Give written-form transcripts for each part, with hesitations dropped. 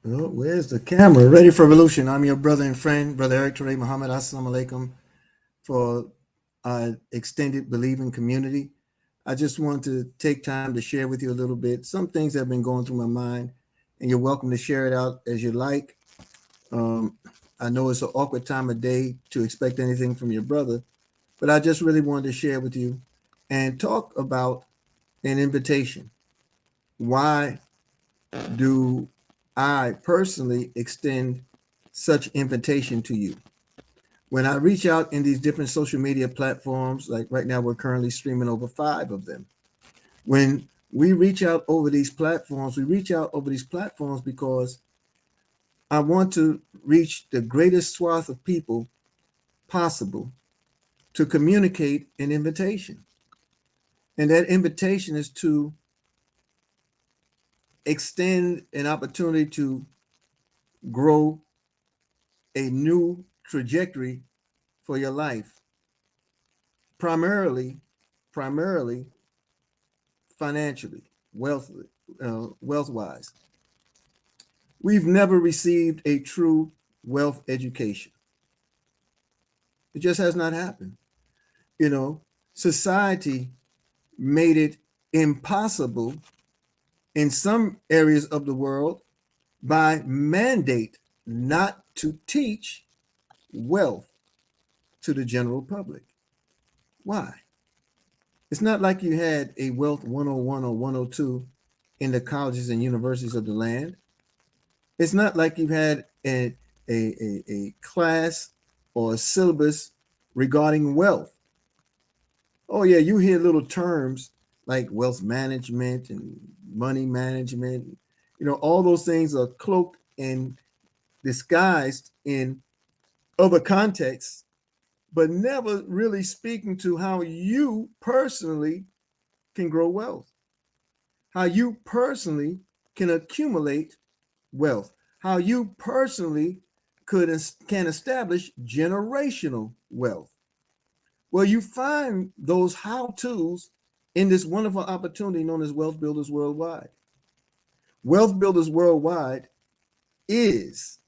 Oh, where's the camera? Ready for revolution. I'm your brother and friend, Brother Eric Ture Muhammad. Assalamu alaikum for our extended believing community. I just want to take time to share with you a little bit some things that have been going through my mind, and you're welcome to share it out as you like. Um, I know it's an awkward time of day to expect anything from your brother, but I just really wanted to share with you and talk about an invitation. Why do I personally extend such invitation to you? When I reach out in these different social media platforms, like right now, we're currently streaming over 5 of them. When we reach out over these platforms, we reach out over these platforms because I want to reach the greatest swath of people possible to communicate an invitation. And that invitation is to extend an opportunity to grow a new trajectory for your life, primarily, primarily financially, wealth, wealth wise. We've never received a true wealth education. It just has not happened. You know, society made it impossible in some areas of the world by mandate not to teach wealth to the general public. Why? It's not like you had a wealth 101 or 102 in the colleges and universities of the land. It's not like you've had a class or a syllabus regarding wealth. Oh, yeah, you hear little terms like wealth management and money management. You know, all those things are cloaked and disguised in other contexts, but never really speaking to how you personally can grow wealth, how you personally can accumulate wealth, how you personally can establish generational wealth. Well, you find those how to's in this wonderful opportunity known as Wealth Builders Worldwide. Wealth Builders Worldwide is,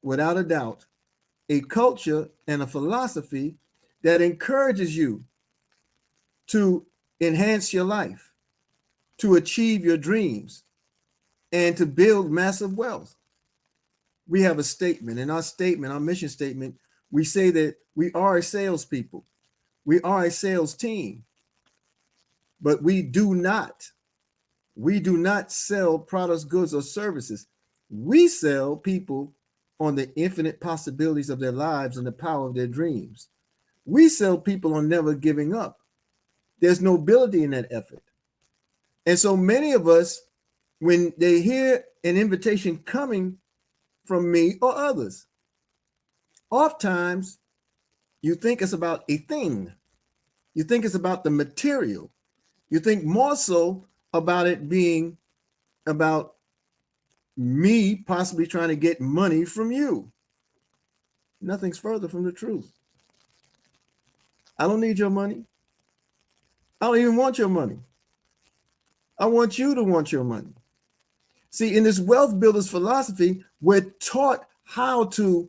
without a doubt, a culture and a philosophy that encourages you to enhance your life, to achieve your dreams, and to build massive wealth. We have a statement. In our statement, our mission statement, we say that we are a salespeople. We are a sales team, but we do not sell products, goods, or services. We sell people on the infinite possibilities of their lives and the power of their dreams. We sell people on never giving up. There's nobility in that effort. And so many of us, when they hear an invitation coming from me or others, oftentimes you think it's about a thing. You think it's about the material. You think more so about it being about me possibly trying to get money from you. Nothing's further from the truth. I don't need your money. I don't even want your money. I want you to want your money. See, in this wealth builders philosophy, we're taught how to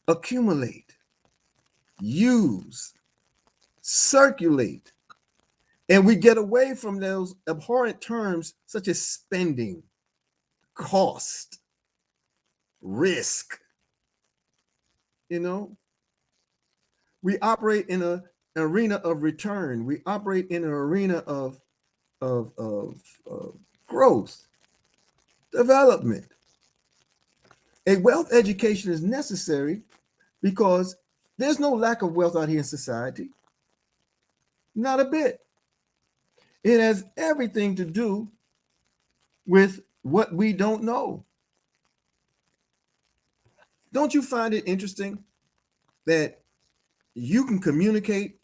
accumulate, use, circulate, and we get away from those abhorrent terms such as spending, cost, risk. You know, we operate in an arena of return. We operate in an arena of growth, development. A wealth education is necessary because there's no lack of wealth out here in society. Not a bit. It has everything to do with what we don't know. Don't you find it interesting that you can communicate,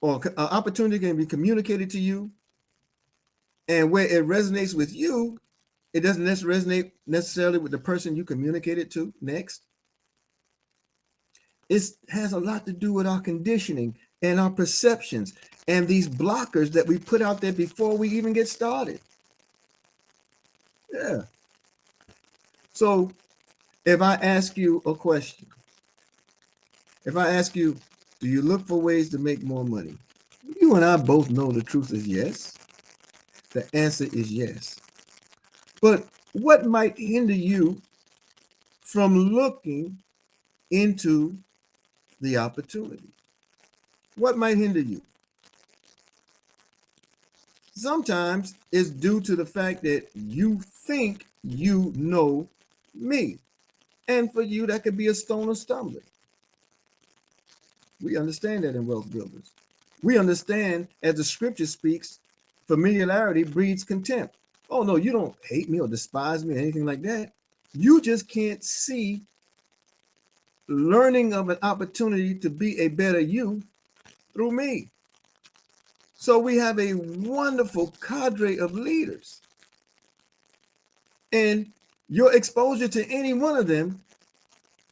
or an opportunity can be communicated to you, and where it resonates with you, it doesn't resonate necessarily with the person you communicated to next? It has a lot to do with our conditioning and our perceptions and these blockers that we put out there before we even get started. Yeah. So if I ask you a question, if I ask you, do you look for ways to make more money? You and I both know the truth is yes. The answer is yes. But what might hinder you from looking into the opportunity? What might hinder you? Sometimes it's due to the fact that you think you know me. And for you, that could be a stone of stumbling. We understand that in Wealth Builders. We understand, as the scripture speaks, familiarity breeds contempt. Oh, no, you don't hate me or despise me or anything like that. You just can't see learning of an opportunity to be a better you through me. So we have a wonderful cadre of leaders. And your exposure to any one of them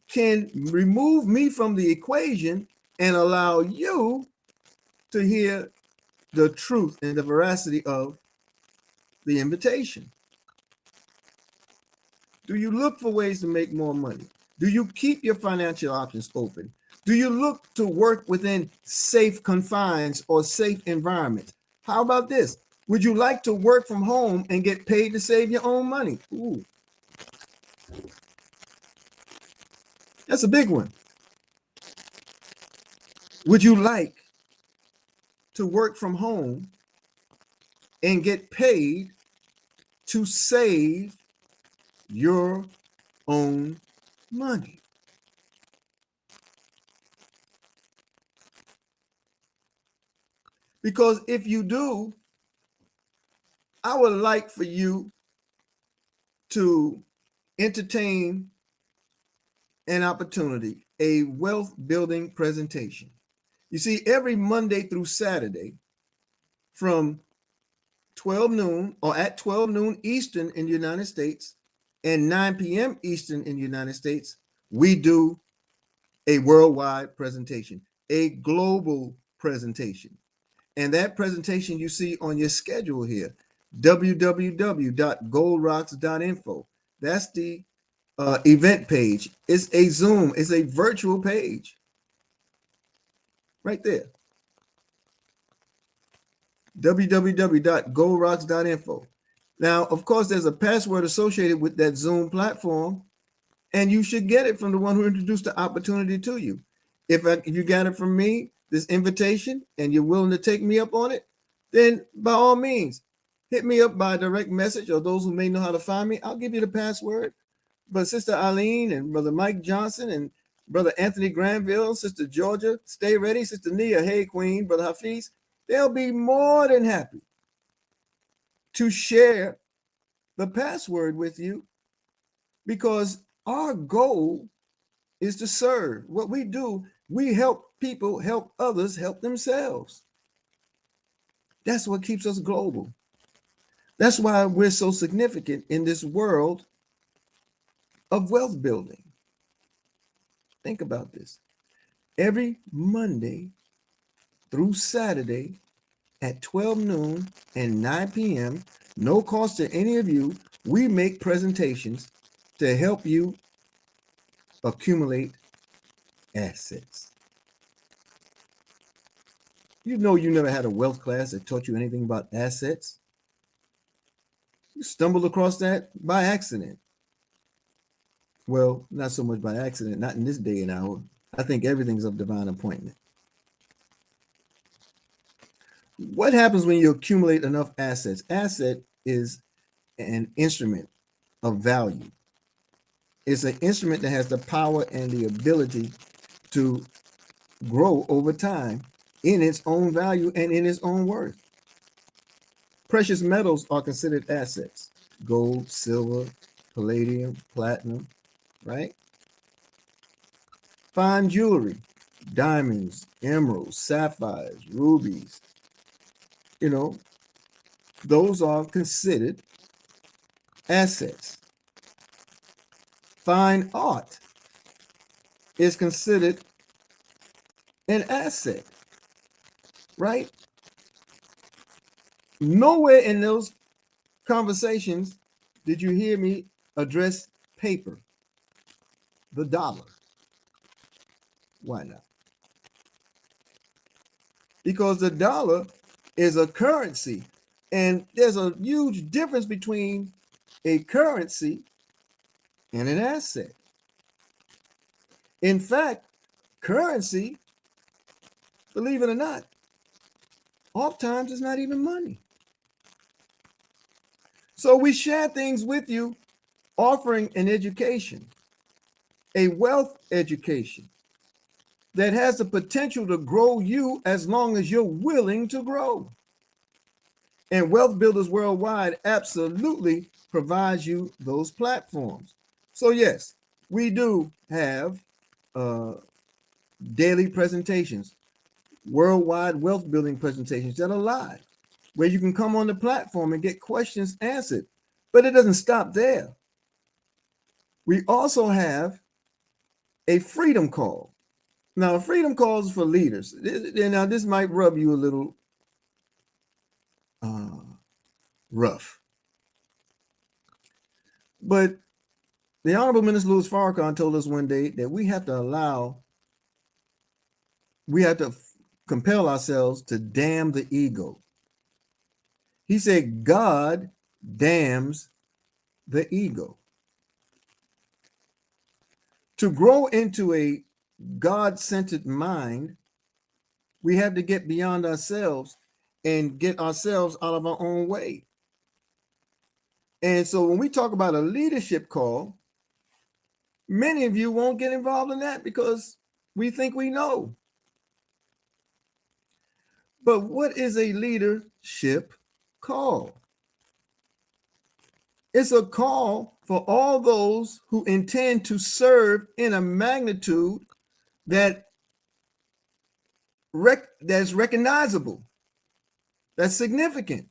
can remove me from the equation and allow you to hear the truth and the veracity of the invitation. Do you look for ways to make more money? Do you keep your financial options open? Do you look to work within safe confines or safe environments? How about this? Would you like to work from home and get paid to save your own money? Ooh, that's a big one. Would you like to work from home and get paid to save your own money? Because if you do, I would like for you to entertain an opportunity, a wealth building presentation. You see, every Monday through Saturday from 12 noon or at 12 noon Eastern in the United States and 9 p.m. Eastern in the United States, we do a worldwide presentation, a global presentation. And that presentation you see on your schedule here, www.goldrocks.info. That's the event page. It's a Zoom, it's a virtual page right there. www.goldrocks.info. Now, of course, there's a password associated with that Zoom platform, and you should get it from the one who introduced the opportunity to you. If you got it from me, this invitation, and you're willing to take me up on it, then by all means, hit me up by direct message, or those who may know how to find me, I'll give you the password. But Sister Eileen and Brother Mike Johnson and Brother Anthony Granville, Sister Georgia, stay ready. Sister Nia, hey Queen, Brother Hafiz, they'll be more than happy to share the password with you, because our goal is to serve. What we do, we help people help others help themselves. That's what keeps us global. That's why we're so significant in this world of wealth building. Think about this. Every Monday through Saturday at 12 noon and 9 p.m., no cost to any of you, we make presentations to help you accumulate assets. You know, you never had a wealth class that taught you anything about assets. You stumbled across that by accident. Well, not so much by accident, not in this day and hour. I think everything's of divine appointment. What happens when you accumulate enough assets? Asset is an instrument of value. It's an instrument that has the power and the ability to grow over time in its own value and in its own worth. Precious metals are considered assets. Gold, silver, palladium, platinum, right? Fine jewelry, diamonds, emeralds, sapphires, rubies, those are considered assets. Fine art is considered an asset, right? Nowhere in those conversations did you hear me address paper, the dollar. Why not? Because the dollar is a currency, and there's a huge difference between a currency and an asset. In fact, currency, believe it or not, oftentimes is not even money. So we share things with you, offering an education, a wealth education that has the potential to grow you as long as you're willing to grow. And Wealth Builders Worldwide absolutely provides you those platforms. So yes, we do have daily presentations, worldwide wealth building presentations that are live, where you can come on the platform and get questions answered. But it doesn't stop there. We also have a freedom call. Now, a freedom call is for leaders. Now, this might rub you a little rough. But the Honorable Minister Louis Farrakhan told us one day that we have to compel ourselves to damn the ego. He said, God damns the ego. To grow into a God-centered mind, we have to get beyond ourselves and get ourselves out of our own way. And so when we talk about a leadership call, many of you won't get involved in that because we think we know. But what is a leadership call? It's a call for all those who intend to serve in a magnitude that's recognizable, that's significant.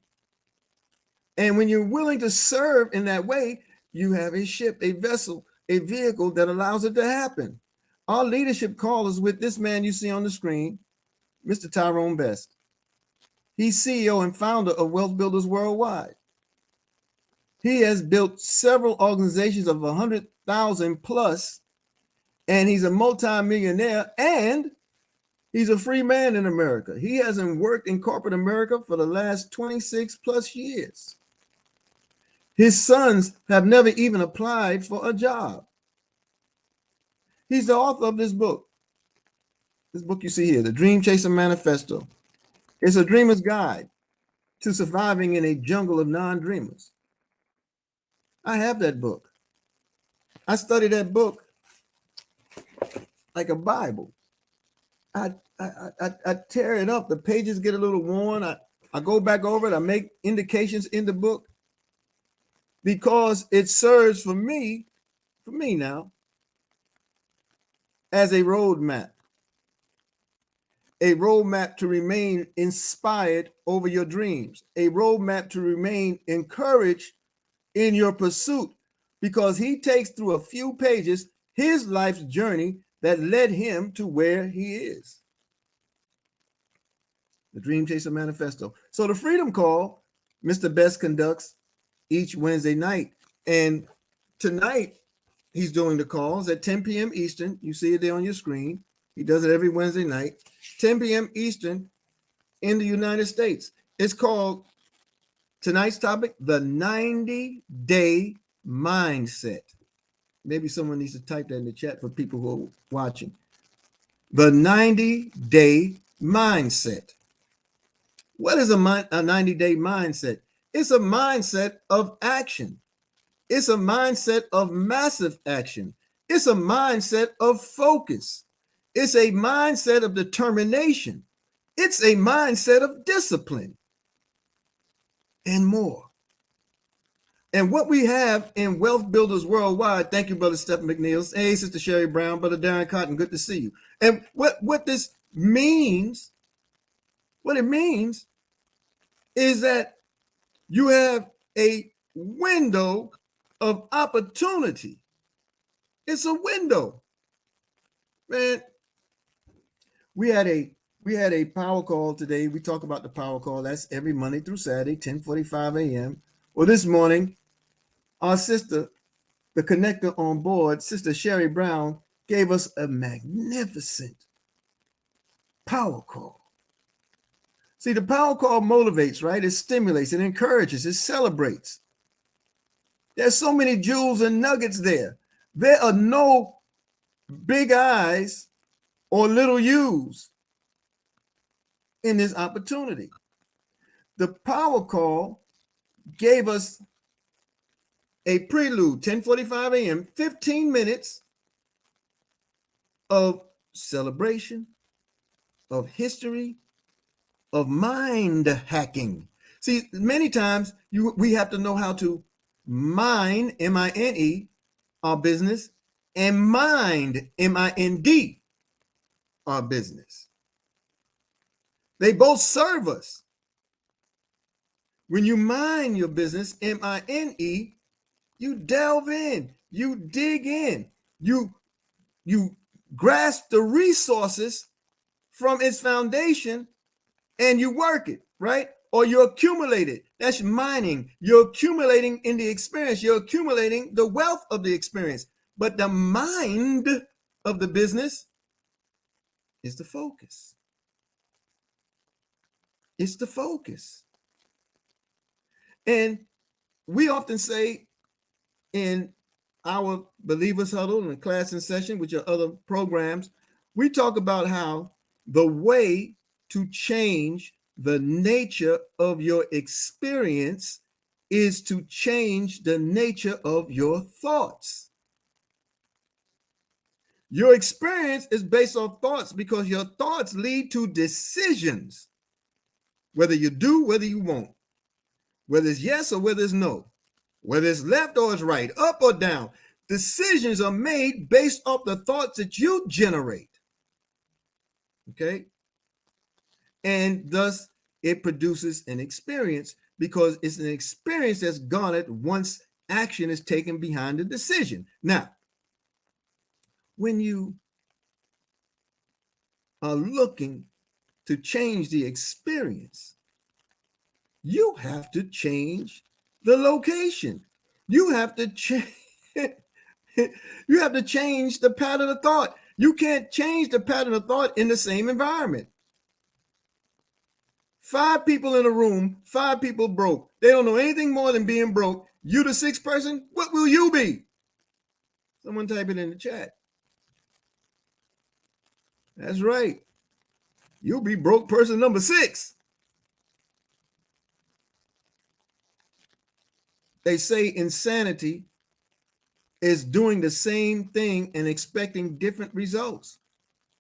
And when you're willing to serve in that way, you have a ship, a vessel, a vehicle that allows it to happen. Our leadership call is with this man you see on the screen, Mr. Tyrone Best. He's CEO and founder of Wealth Builders Worldwide. He has built several organizations of 100,000 plus, and he's a multimillionaire, and he's a free man in America. He hasn't worked in corporate America for the last 26 plus years. His sons have never even applied for a job. He's the author of this book. This book you see here, The Dream Chaser Manifesto. It's a dreamer's guide to surviving in a jungle of non-dreamers. I have that book. I study that book like a Bible. I tear it up. The pages get a little worn. I go back over it. I make indications in the book because it serves for me now, as a roadmap to remain inspired over your dreams, a roadmap to remain encouraged in your pursuit, because he takes through a few pages his life's journey that led him to where he is. The Dream Chaser Manifesto. So the Freedom Call, Mr. Best conducts each Wednesday night. And tonight, he's doing the calls at 10 p.m. Eastern. You see it there on your screen. He does it every Wednesday night, 10 p.m. Eastern in the United States. It's called, tonight's topic, the 90-day mindset. Maybe someone needs to type that in the chat for people who are watching. The 90-day mindset. What is a 90-day mindset? It's a mindset of action. It's a mindset of massive action. It's a mindset of focus. It's a mindset of determination. It's a mindset of discipline and more. And what we have in Wealth Builders Worldwide, thank you, Brother Stephen McNeil. Hey, Sister Sherry Brown, Brother Darren Cotton, good to see you. And what this means, what it means is that you have a window of opportunity. It's a window. Man, we had a power call today. We talk about the power call. That's every Monday through Saturday, 10:45 a.m. Well, this morning, our sister, the connector on board, Sister Sherry Brown, gave us a magnificent power call. See, the power call motivates, right? It stimulates, it encourages, it celebrates. There's so many jewels and nuggets there. There are no big I's or little U's in this opportunity. The power call gave us a prelude, 10:45 a.m., 15 minutes of celebration, of history, of mind hacking. See, many times we have to know how to mine, M-I-N-E, our business, and mind, M-I-N-D, our business. They both serve us. When you mine your business, M-I-N-E, you delve in, you dig in, you grasp the resources from its foundation and you work it, right? Or you accumulate it. That's mining. You're accumulating in the experience. You're accumulating the wealth of the experience. But the mind of the business is the focus. It's the focus. And we often say in our Believers Huddle and class in session with your other programs, we talk about how the way to change the nature of your experience is to change the nature of your thoughts. Your experience is based on thoughts because your thoughts lead to decisions, whether you do, whether you won't, whether it's yes or whether it's no, whether it's left or it's right, up or down. Decisions are made based off the thoughts that you generate. Okay? And thus, it produces an experience because it's an experience that's garnered once action is taken behind the decision. Now, when you are looking to change the experience, you have to change the location. You have to change. You have to change the pattern of thought. You can't change the pattern of thought in the same environment. 5 people in a room, 5 people broke. They don't know anything more than being broke. You the 6th person, what will you be? Someone type it in the chat. That's right. You'll be broke person number 6. They say insanity is doing the same thing and expecting different results.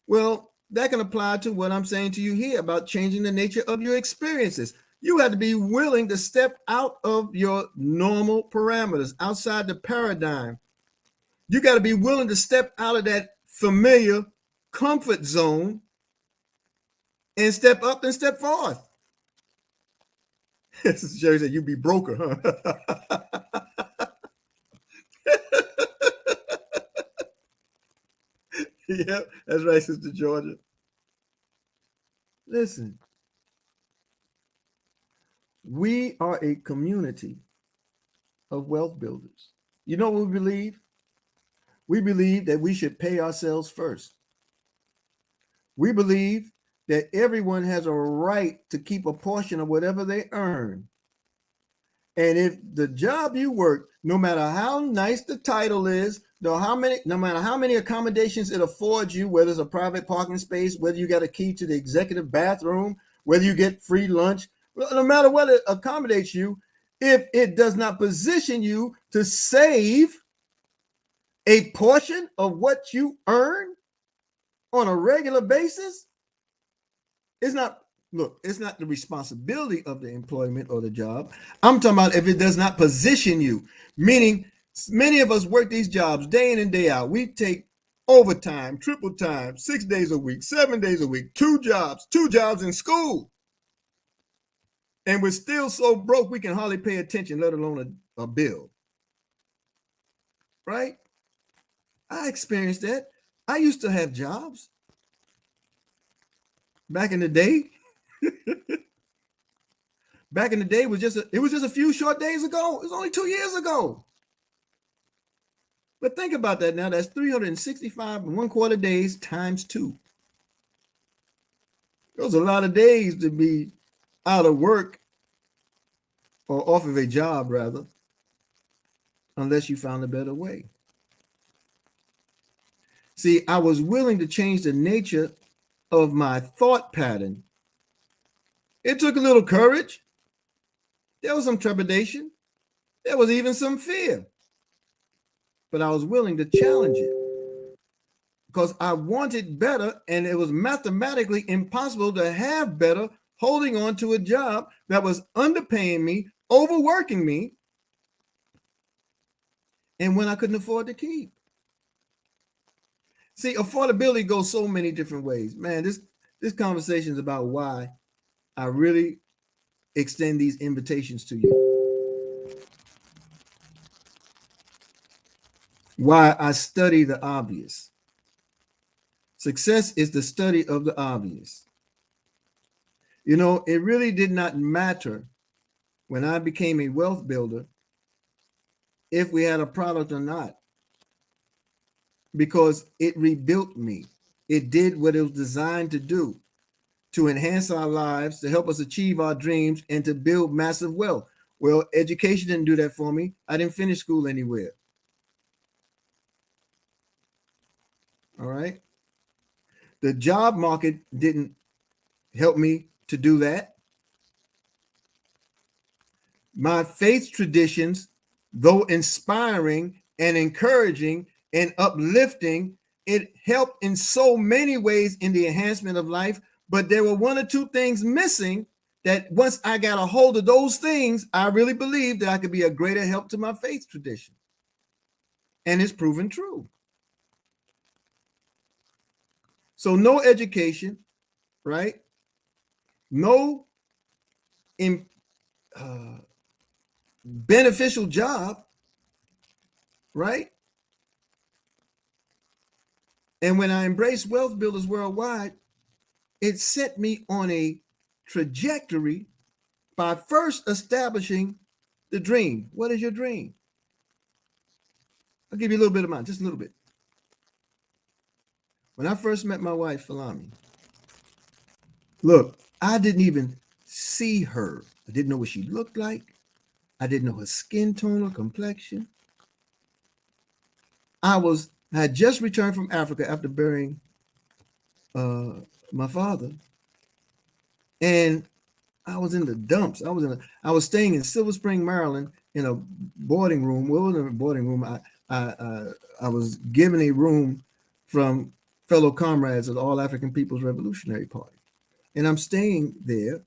Well, that can apply to what I'm saying to you here about changing the nature of your experiences. You have to be willing to step out of your normal parameters, outside the paradigm. You got to be willing to step out of that familiar comfort zone and step up and step forth. Jerry said, you be broker, huh? Yeah, that's right, Sister Georgia. Listen, we are a community of wealth builders. You know what we believe? We believe that we should pay ourselves first. We believe that everyone has a right to keep a portion of whatever they earn. And if the job you work, no matter how nice the title is, no matter how many accommodations it affords you, whether it's a private parking space, whether you got a key to the executive bathroom, whether you get free lunch, no matter what it accommodates you, if it does not position you to save a portion of what you earn on a regular basis, it's not the responsibility of the employment or the job. I'm talking about if it does not position you, meaning many of us work these jobs day in and day out. We take overtime, triple time, 6 days a week, 7 days a week, 2 jobs in school. And we're still so broke we can hardly pay attention, let alone a bill. Right? I experienced that. I used to have jobs back in the day. Back in the day, it was just a few short days ago. It was only 2 years ago. But think about that now. That's 365 and 1/4 days times 2. Those are a lot of days to be out of work or off of a job, rather, unless you found a better way. See, I was willing to change the nature of my thought pattern. It took a little courage. There was some trepidation. There was even some fear. But I was willing to challenge it because I wanted better, and it was mathematically impossible to have better holding on to a job that was underpaying me, overworking me, and when I couldn't afford to keep. See, affordability goes so many different ways. Man, this conversation is about why I really extend these invitations to you. Why I study the obvious. Success is the study of the obvious. You know, it really did not matter when I became a wealth builder if we had a product or not, because it rebuilt me. It did what it was designed to do, to enhance our lives, to help us achieve our dreams, and to build massive wealth. Well, education didn't do that for me. I didn't finish school anywhere. All right. The job market didn't help me to do that. My faith traditions, though inspiring and encouraging and uplifting, it helped in so many ways in the enhancement of life. But there were one or two things missing that once I got a hold of those things, I really believed that I could be a greater help to my faith tradition. And it's proven true. So no education, right? No beneficial job, right? And when I embraced Wealth Builders Worldwide, it set me on a trajectory by first establishing the dream. What is your dream? I'll give you a little bit of mine, just a little bit. When I first met my wife, Falami, look, I didn't even see her. I didn't know what she looked like. I didn't know her skin tone or complexion. I had just returned from Africa after burying my father, and I was in the dumps. I was staying in Silver Spring, Maryland, in a boarding room. Well, it wasn't a boarding room. I was given a room from fellow comrades of the All African People's Revolutionary Party, and I'm staying there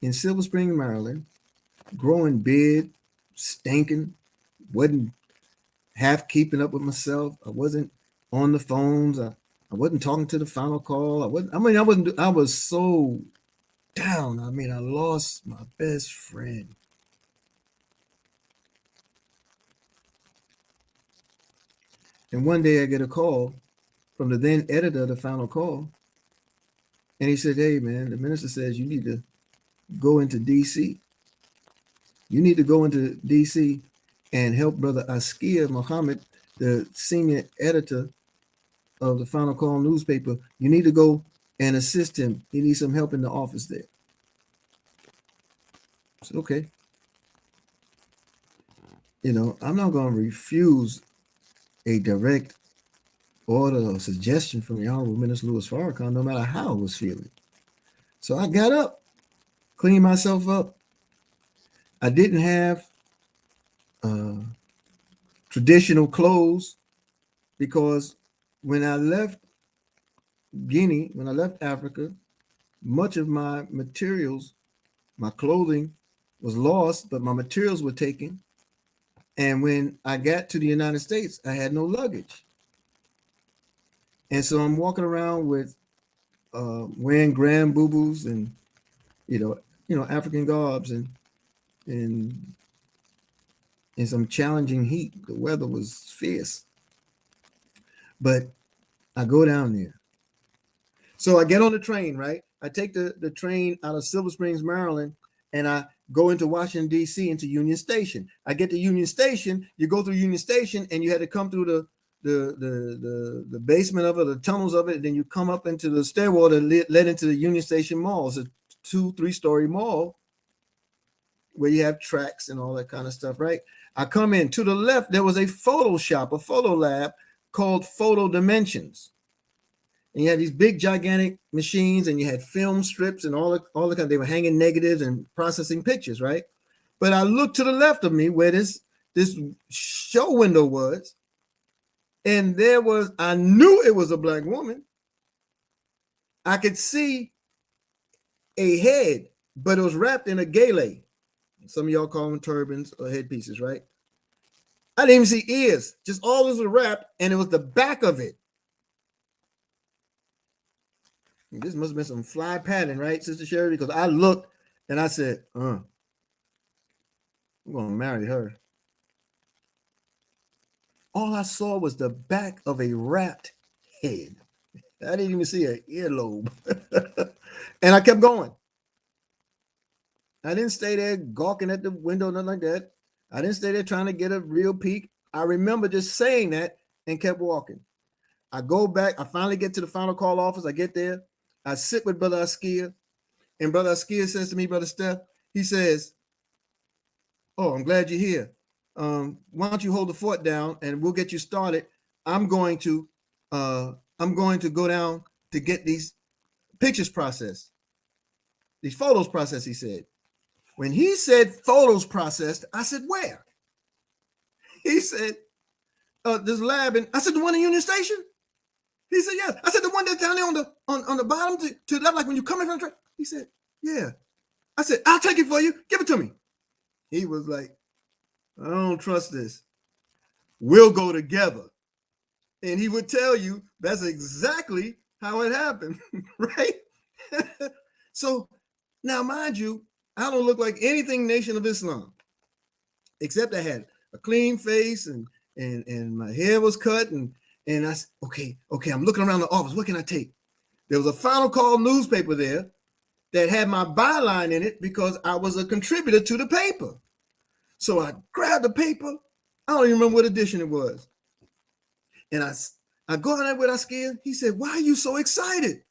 in Silver Spring, Maryland, growing beard, stinking, wasn't half keeping up with myself. I wasn't on the phones. I wasn't talking to the final call. I was so down. I lost my best friend. And one day I get a call from the then editor of the final call. And he said, "Hey man, the minister says you need to go into DC. You need to go into DC and help Brother Askia Muhammad, the senior editor of the Final Call newspaper. You need to go and assist him. He needs some help in the office there." I said, okay. I'm not going to refuse a direct order or suggestion from the Honorable Minister Louis Farrakhan, no matter how I was feeling. So I got up, cleaned myself up. I didn't have traditional clothes because when I left Guinea, when I left Africa, much of my materials, my clothing was lost, but my materials were taken. And when I got to the United States, I had no luggage. And so I'm walking around with wearing grand boo-boos and African garbs and in some challenging heat. The weather was fierce. But I go down there. So I get on the train, right? I take the train out of Silver Springs, Maryland, and I go into Washington, D.C., into Union Station. I get to Union Station, you go through Union Station, and you had to come through the basement of it, the tunnels of it, and then you come up into the stairwell that led into the Union Station Mall. It's a 2-3-story mall where you have tracks and all that kind of stuff, right? I come in. To the left, there was a photo shop, a photo lab called Photo Dimensions. And you had these big, gigantic machines, and you had film strips and all the kind. They were hanging negatives and processing pictures, right? But I looked to the left of me where this show window was, and there was, I knew it was a black woman. I could see a head, but it was wrapped in a gele. Some of y'all call them turbans or headpieces, right? I didn't even see ears. Just all this was wrapped, and it was the back of it. This must have been some fly pattern, right, Sister Sherry? Because I looked and I said, I'm going to marry her. All I saw was the back of a wrapped head. I didn't even see an earlobe. And I kept going. I didn't stay there gawking at the window, nothing like that. I didn't stay there trying to get a real peek. I remember just saying that and kept walking. I go back. I finally get to the final call office. I get there. I sit with Brother Askia, and Brother Askia says to me, Brother Steph, he says, "Oh, I'm glad you're here. Why don't you hold the fort down and we'll get you started. I'm going to go down to get these pictures processed, these photos processed," he said. When he said photos processed, I said, "Where?" He said, "This lab." And I said, "The one in Union Station?" He said, "Yeah." I said, "The one that's down there on the bottom to the left, like when you come in from the train?" He said, "Yeah." I said, "I'll take it for you. Give it to me." He was like, "I don't trust this. We'll go together." And he would tell you that's exactly how it happened, right? So now, mind you, I don't look like anything Nation of Islam, except I had a clean face and my hair was cut, and I said, okay, I'm looking around the office. What can I take? There was a Final Call newspaper there that had my byline in it because I was a contributor to the paper. So I grabbed the paper. I don't even remember what edition it was. And I go on there with Askia. He said, "Why are you so excited?"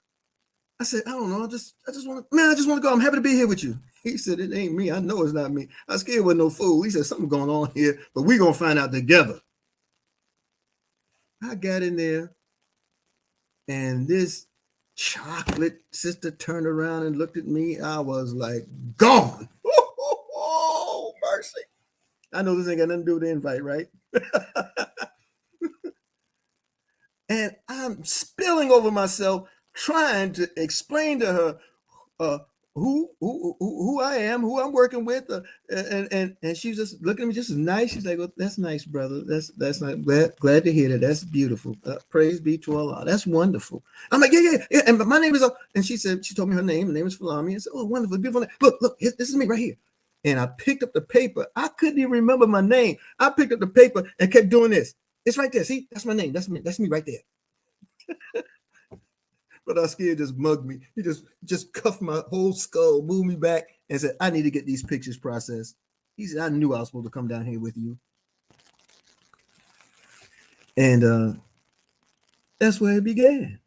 I said, "I don't know. I just want to go. I'm happy to be here with you." He said, "It ain't me. I know it's not me." Askia wasn't no fool. He said, "Something going on here, but we're going to find out together." I got in there, and this chocolate sister turned around and looked at me. I was like, gone. Oh, mercy. I know this ain't got nothing to do with the invite, right? And I'm spilling over myself, trying to explain to her who I am, who I'm working with, and she's just looking at me just as nice. She's like, "Well, that's nice, brother. That's nice. Glad to hear that. That's beautiful. Praise be to Allah. That's wonderful." I'm like, yeah. And my name is, and she told me her name. Her name is Falami. I said, "Oh, wonderful, beautiful name. Look, this is me right here." And I picked up the paper. I couldn't even remember my name. I picked up the paper and kept doing this. It's right there. See, that's my name. That's me right there. But Askia just mugged me. He just cuffed my whole skull, moved me back, and said, "I need to get these pictures processed." He said, "I knew I was supposed to come down here with you." And that's where it began.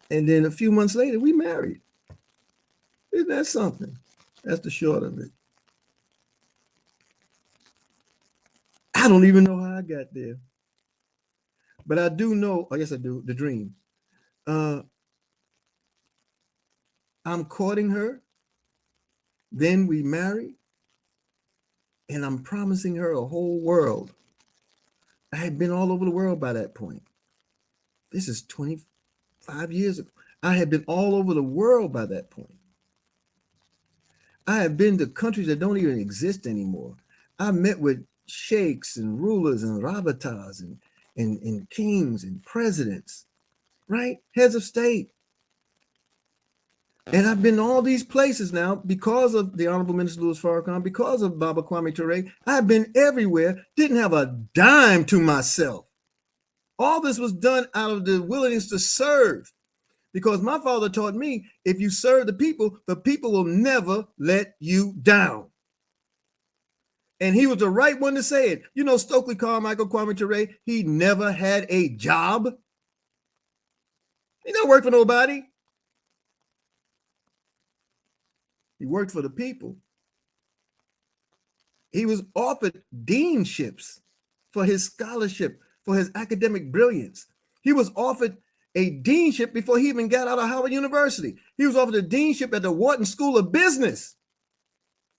And then a few months later, we married. Isn't that something? That's the short of it. I don't even know how I got there. But I do know, I guess I do, the dream. I'm courting her. Then we marry. And I'm promising her a whole world. I had been all over the world by that point. This is 25 years ago. I had been all over the world by that point. I have been to countries that don't even exist anymore. I met with sheikhs and rulers and rabatas and kings and presidents, right? Heads of state. And I've been to all these places now because of the Honorable Minister Louis Farrakhan, because of Baba Kwame Ture. I've been everywhere, didn't have a dime to myself. All this was done out of the willingness to serve. Because my father taught me, if you serve the people will never let you down. And he was the right one to say it. You know, Stokely Carmichael, Kwame Ture, he never had a job. He never worked for nobody. He worked for the people. He was offered deanships for his scholarship, for his academic brilliance. He was offered a deanship before he even got out of Howard University. He was offered a deanship at the Wharton School of Business.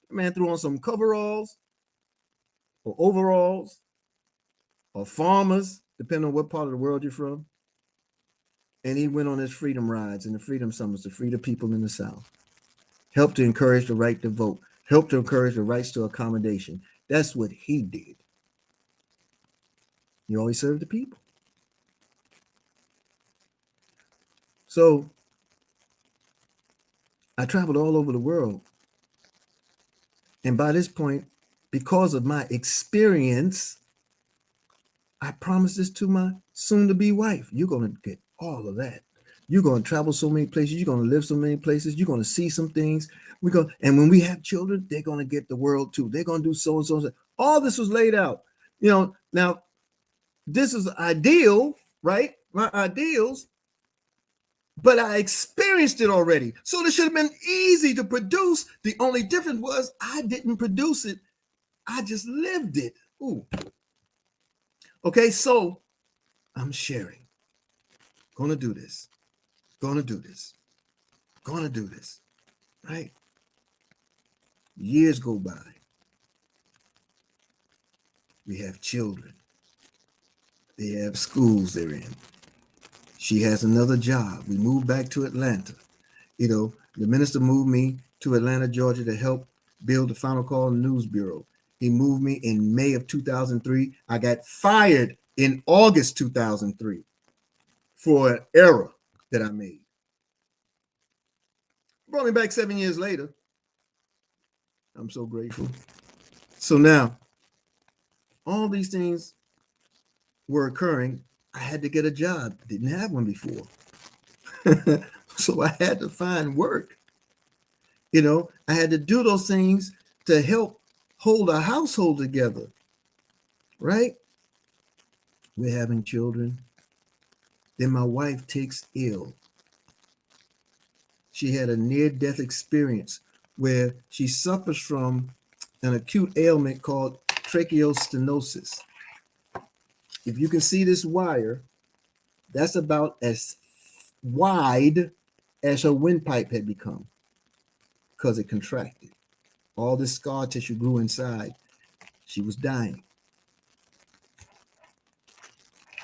The man threw on some coveralls or overalls or farmers, depending on what part of the world you're from. And he went on his freedom rides and the freedom summits to free the people in the South. Helped to encourage the right to vote. Helped to encourage the rights to accommodation. That's what he did. He always served the people. So I traveled all over the world. And by this point, because of my experience, I promised this to my soon-to-be wife. You're going to get all of that. You're going to travel so many places. You're going to live so many places. You're going to see some things. And when we have children, they're going to get the world too. They're going to do so and so and so. All this was laid out. You know, now this is ideal, right? My ideals, but I experienced it already. So this should have been easy to produce. The only difference was I didn't produce it. I just lived it. Ooh. Okay, so I'm sharing. Gonna do this. Gonna do this. Gonna do this. Right? Years go by. We have children. They have schools they're in. She has another job. We moved back to Atlanta. You know, the minister moved me to Atlanta, Georgia to help build the Final Call News Bureau. He moved me in May of 2003. I got fired in August 2003 for an error that I made. Brought me back 7 years later. I'm so grateful. So now, all these things were occurring. I had to get a job. Didn't have one before. So I had to find work. You know, I had to do those things to help hold a household together. Right? We're having children. Then my wife takes ill. She had a near-death experience where she suffers from an acute ailment called tracheostenosis. If you can see this wire, that's about as wide as her windpipe had become because it contracted. All this scar tissue grew inside. She was dying.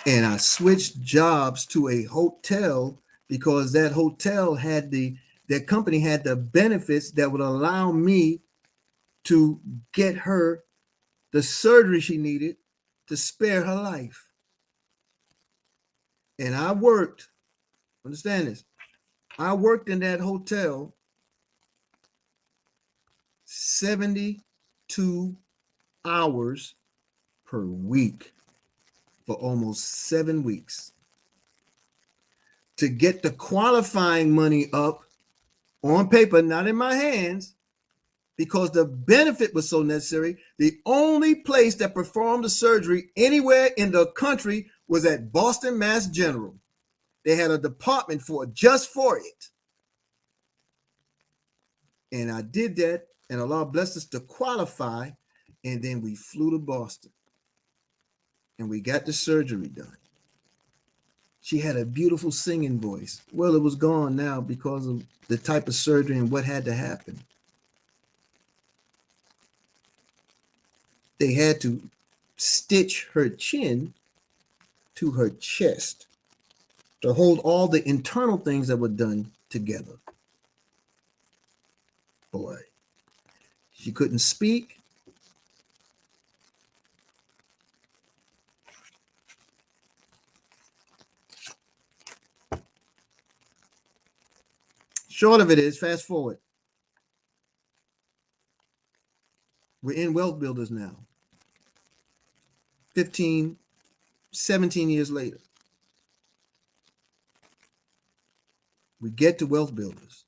And I switched jobs to a hotel because that hotel had their company had the benefits that would allow me to get her the surgery she needed to spare her life. And I worked, understand this, I worked in that hotel 72 hours per week for almost 7 weeks to get the qualifying money up on paper, not in my hands, because the benefit was so necessary. The only place that performed the surgery anywhere in the country was at Boston Mass General. They had a department just for it. And I did that, and Allah blessed us to qualify, and then we flew to Boston. And we got the surgery done. She had a beautiful singing voice. Well, it was gone now because of the type of surgery and what had to happen. They had to stitch her chin to her chest to hold all the internal things that were done together. Boy, she couldn't speak. Short of it is, fast forward. We're in Wealth Builders now. 15, 17 years later. we get to Wealth Builders,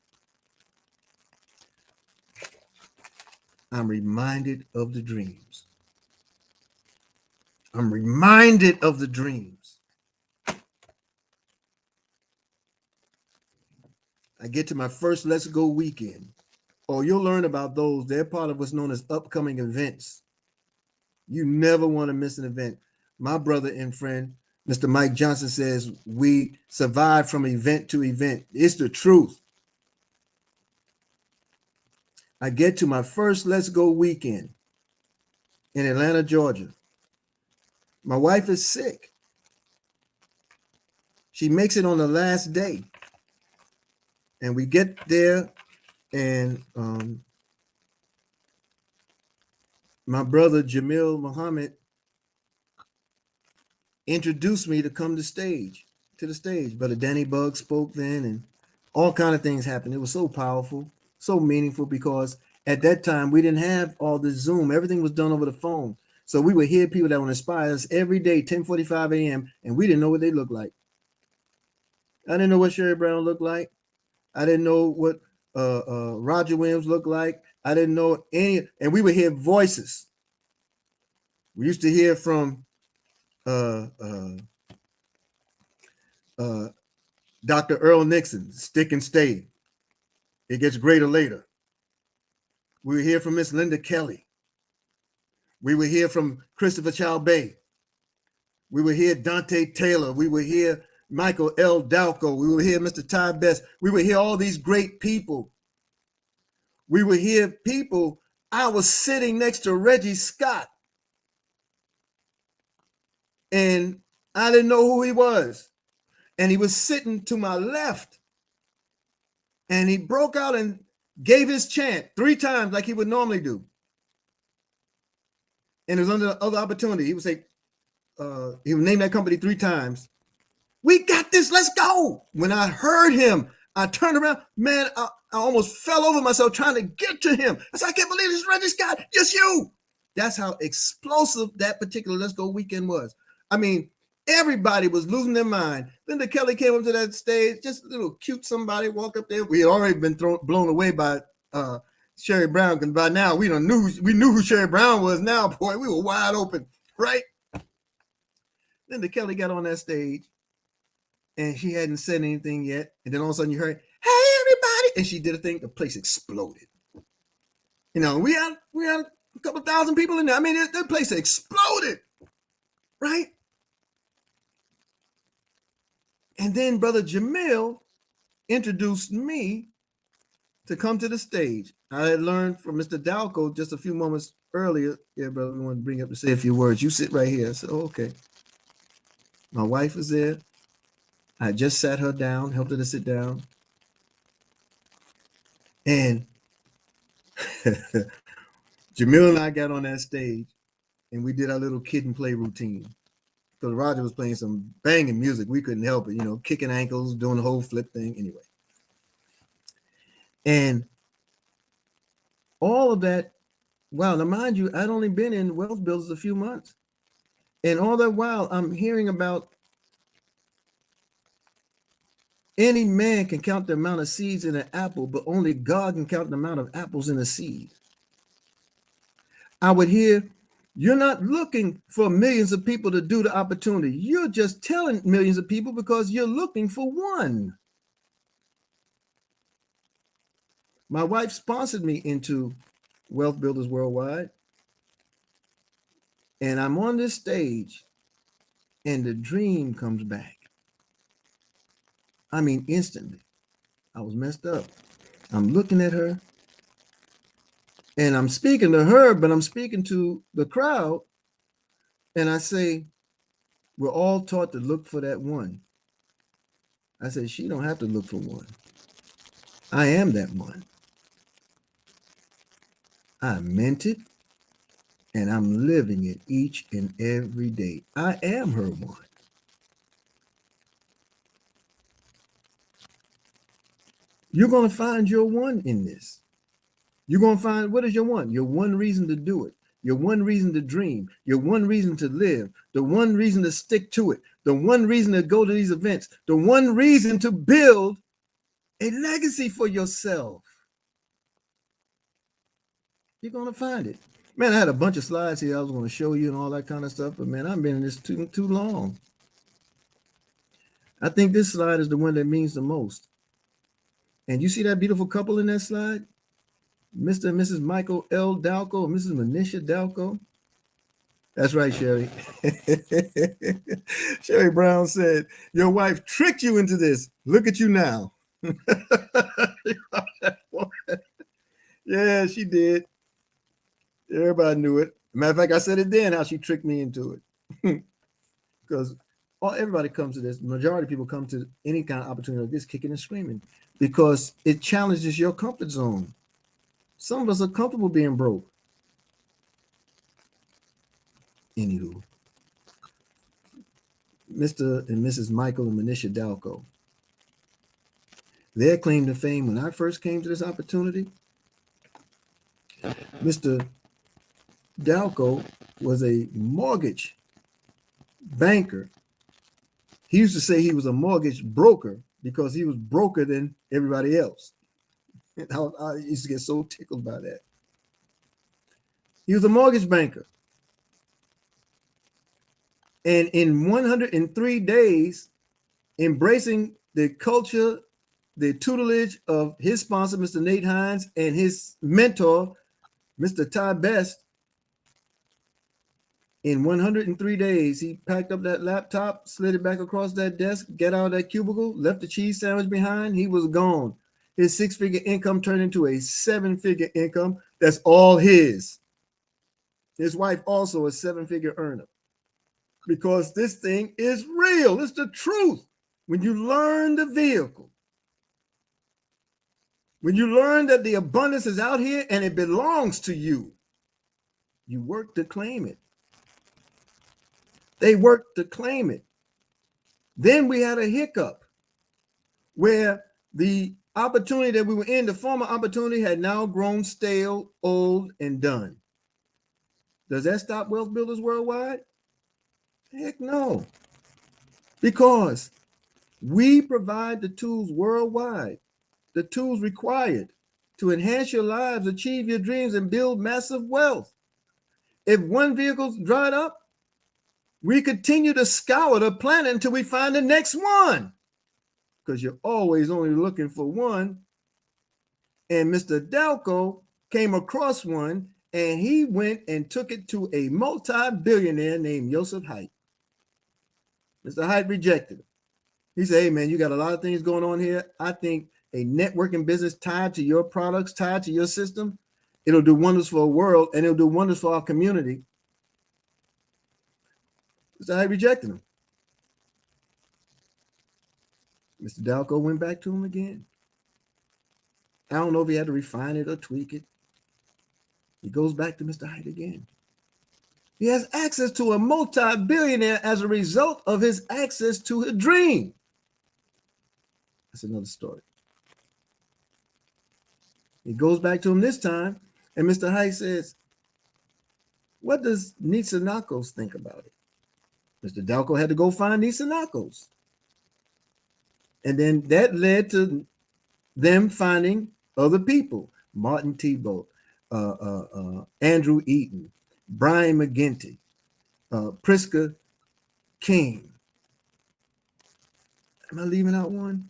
I'm reminded of the dreams. I'm reminded of the dreams. I get to my first Let's Go weekend. Oh, you'll learn about those. They're part of what's known as upcoming events. You never want to miss an event. My brother and friend, Mr. Mike Johnson, says we survive from event to event. It's the truth. I get to my first Let's Go weekend in Atlanta, Georgia. My wife is sick. She makes it on the last day. And we get there, and my brother Jamil Muhammad introduced me to come to the stage. Brother Danny Bugg spoke then, and all kind of things happened. It was so powerful, so meaningful, because at that time we didn't have all this Zoom. Everything was done over the phone. So we would hear people that would inspire us every day, 10:45 a.m., and we didn't know what they looked like. I didn't know what Sherry Brown looked like. I didn't know what Roger Williams looked like. I didn't know any, and we would hear voices. We used to hear from Dr. Earl Nixon, Stick and Stay. It gets greater later. We would hear from Miss Linda Kelly. We would hear from Christopher Chalbay. We would hear Dante Taylor. We would hear Michael L. Dalco. We would hear Mr. Ty Best. We would hear all these great people. We would hear people. I was sitting next to Reggie Scott, and I didn't know who he was. And he was sitting to my left, and he broke out and gave his chant 3 times like he would normally do. And it was under the other opportunity. He would say, he would name that company 3 times. We got this, let's go. When I heard him, I turned around, man, I almost fell over myself trying to get to him. I said, I can't believe this is Reggie Scott, just you. That's how explosive that particular Let's Go weekend was. I mean, everybody was losing their mind. Linda Kelly came up to that stage, just a little cute somebody walk up there. We had already been blown away by Sherry Brown, because by now we knew who Sherry Brown was. Now, boy, we were wide open, right? Linda Kelly got on that stage, and she hadn't said anything yet. And then all of a sudden you heard, hey, everybody. And she did a thing. The place exploded. You know, we had a couple thousand people in there. I mean, that place exploded, right? And then Brother Jamil introduced me to come to the stage. I had learned from Mr. Dalco just a few moments earlier. Yeah, brother, we want to bring you up to say a few words. You sit right here. I said, oh, okay. My wife was there. I just sat her down, helped her to sit down. And Jamil and I got on that stage, and we did our little kid and play routine. Because Roger was playing some banging music. We couldn't help it, you know, kicking ankles, doing the whole flip thing anyway. And all of that, wow, now mind you, I'd only been in Wealth Builders a few months. And all that while, I'm hearing about any man can count the amount of seeds in an apple, but only God can count the amount of apples in a seed. I would hear, you're not looking for millions of people to do the opportunity. You're just telling millions of people because you're looking for one. My wife sponsored me into Wealth Builders Worldwide. And I'm on this stage, and the dream comes back. I mean, instantly. I was messed up. I'm looking at her, and I'm speaking to her, but I'm speaking to the crowd. And I say, we're all taught to look for that one. I said, she don't have to look for one. I am that one. I meant it, and I'm living it each and every day. I am her one. You're going to find your one in this. You're going to find, what is your one? Your one reason to do it. Your one reason to dream. Your one reason to live. The one reason to stick to it. The one reason to go to these events. The one reason to build A legacy for yourself. You're going to find it. Man, I had a bunch of slides here I was going to show you and all that kind of stuff, but man, I've been in this too long. I think this slide is the one that means the most. And you see that beautiful couple in that slide? Mr. and Mrs. Michael L. Dalco and Mrs. Manisha Dalco. That's right, Sherry. Sherry Brown said, your wife tricked you into this. Look at you now. Yeah, she did. Everybody knew it. Matter of fact, I said it then, how she tricked me into it. Because everybody comes to this, the majority of people come to any kind of opportunity like this kicking and screaming because it challenges your comfort zone. Some of us are comfortable being broke. Anywho, Mr. and Mrs. Michael and Manisha Dalco, their claim to fame when I first came to this opportunity, Mr. Dalco was a mortgage banker. He used to say he was a mortgage broker because he was broker than everybody else. I used to get so tickled by that. He was a mortgage banker. And in 103 days, embracing the culture, the tutelage of his sponsor, Mr. Nate Hines, and his mentor, Mr. Ty Best, in 103 days, he packed up that laptop, slid it back across that desk, got out of that cubicle, left the cheese sandwich behind. He was gone. His 6-figure income turned into a 7-figure income. That's all his. His wife also a 7-figure earner. Because this thing is real. It's the truth. When you learn the vehicle, when you learn that the abundance is out here and it belongs to you, you work to claim it. They worked to claim it. Then we had a hiccup where the opportunity that we were in, the former opportunity, had now grown stale, old, and done. Does that stop Wealth Builders Worldwide? Heck no. Because we provide the tools worldwide, the tools required to enhance your lives, achieve your dreams, and build massive wealth. If one vehicle's dried up, we continue to scour the planet until we find the next one, because you're always only looking for one. And Mr. Dalco came across one, and he went and took it to a multi-billionaire named Joseph Haidt. Mr. Haidt rejected it. He said, hey, man, you got a lot of things going on here. I think a networking business tied to your products, tied to your system, it'll do wonders for the world, and it'll do wonders for our community. Mr. Haidt rejected him. Mr. Dalco went back to him again. I don't know if he had to refine it or tweak it. He goes back to Mr. Haidt again. He has access to a multi-billionaire as a result of his access to a dream. That's another story. He goes back to him this time, and Mr. Haidt says, what does Nitsa Nakos think about it? Mr. Dalco had to go find Nitsa Nakos. And then that led to them finding other people, Martin Tebow, Andrew Eaton, Brian McGinty, Priska King. Am I leaving out one?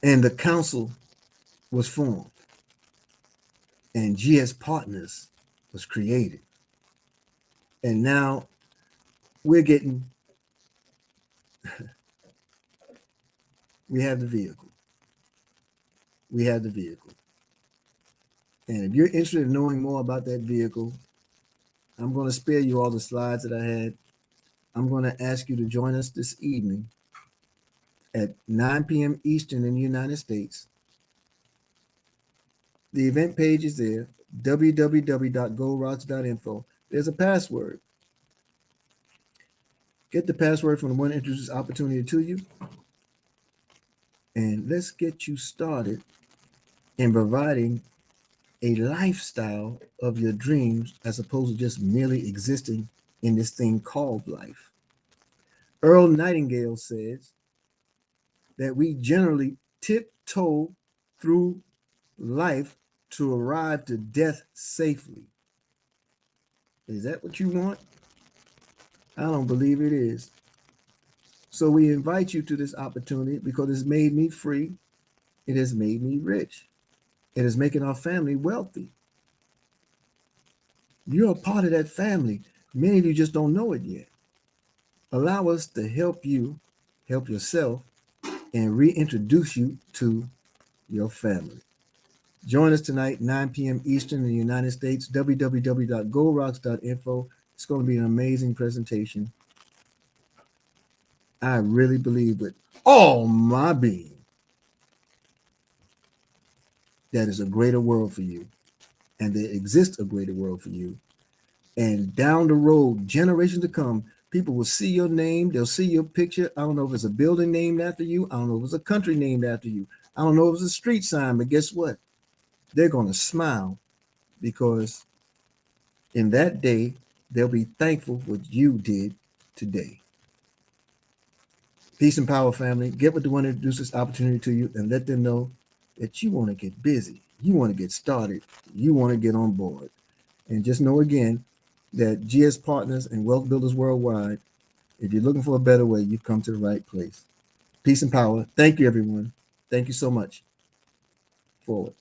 And the council was formed, and GS Partners was created. And now we're getting, we have the vehicle. We have the vehicle. And if you're interested in knowing more about that vehicle, I'm going to spare you all the slides that I had. I'm going to ask you to join us this evening at 9 p.m. Eastern in the United States. The event page is there, www.goldrocks.info. There's a password. Get the password from the one that introduces opportunity to you. And let's get you started in providing a lifestyle of your dreams as opposed to just merely existing in this thing called life. Earl Nightingale says, that we generally tiptoe through life to arrive to death safely. Is that what you want? I don't believe it is. So we invite you to this opportunity because it's made me free. It has made me rich. It is making our family wealthy. You're a part of that family. Many of you just don't know it yet. Allow us to help you, help yourself, and reintroduce you to your family. Join us tonight, 9 p.m. Eastern in the United States, www.goldrocks.info. It's going to be an amazing presentation. I really believe with all my being that is a greater world for you, and there exists a greater world for you. And down the road, generations to come, people will see your name. They'll see your picture. I don't know if it's a building named after you. I don't know if it's a country named after you. I don't know if it's a street sign, but guess what? They're going to smile because in that day, they'll be thankful what you did today. Peace and power, family. Get with the one that introduced this opportunity to you and let them know that you want to get busy. You want to get started. You want to get on board. And just know again that GS Partners and Wealth Builders Worldwide, if you're looking for a better way, you've come to the right place. Peace and power. Thank you, everyone. Thank you so much. Forward.